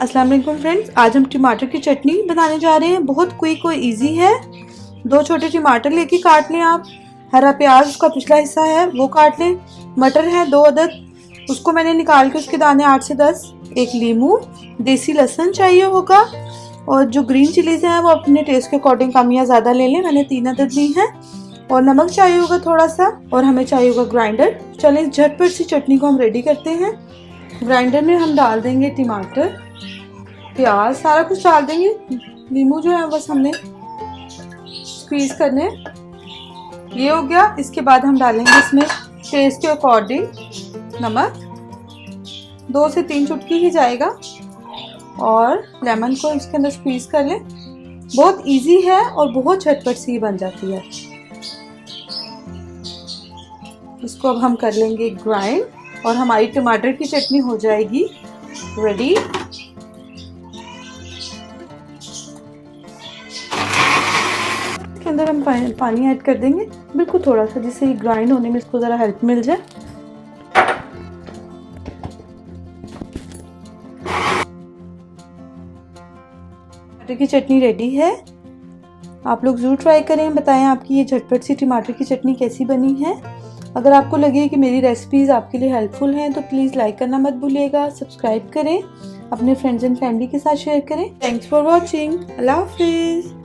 अस्सलाम वालेकुम फ्रेंड्स, आज हम टमाटर की चटनी बनाने जा रहे हैं। बहुत क्विक और इजी है। 2 छोटे टमाटर लेके काट लें आप। हरा प्याज उसका पिछला हिस्सा है वो काट लें। मटर है 2 अदद, उसको मैंने निकाल के उसके दाने 8 से 10। एक लीमू, देसी लहसुन चाहिए होगा, और जो ग्रीन चिलीज हैं वो अपने टेस्ट के अकॉर्डिंग कम या ज़्यादा ले लें। मैंने 3 अदद ली हैं। और नमक चाहिए होगा थोड़ा सा, और हमें चाहिए होगा ग्राइंडर। चलें झटपट सी चटनी को हम रेडी करते हैं। ग्राइंडर में हम डाल देंगे टमाटर, प्याज, सारा कुछ डाल देंगे। नींबू जो है बस हमने स्क्वीज करने। ये हो गया। इसके बाद हम डालेंगे इसमें टेस्ट के अकॉर्डिंग नमक, 2 से 3 चुटकी ही जाएगा, और लेमन को इसके अंदर स्क्वीज कर लें। बहुत इजी है और बहुत झटपट सी बन जाती है। इसको अब हम कर लेंगे ग्राइंड, और हमारी टमाटर की चटनी हो जाएगी रेडी। इसके अंदर हम पानी ऐड कर देंगे, बिल्कुल थोड़ा सा, जिससे ये ग्राइंड होने में इसको ज़रा हेल्प मिल जाए। टमाटर की चटनी रेडी है। आप लोग ज़रूर ट्राई करें, बताएं आपकी ये झटपट सी टमाटर की चटनी कैसी बनी है। अगर आपको लगे कि मेरी रेसिपीज़ आपके लिए हेल्पफुल हैं तो प्लीज़ लाइक करना मत भूलिएगा, सब्सक्राइब करें, अपने फ्रेंड्स एंड फैमिली के साथ शेयर करें। Thanks for watching. अल्लाह हाफिज़।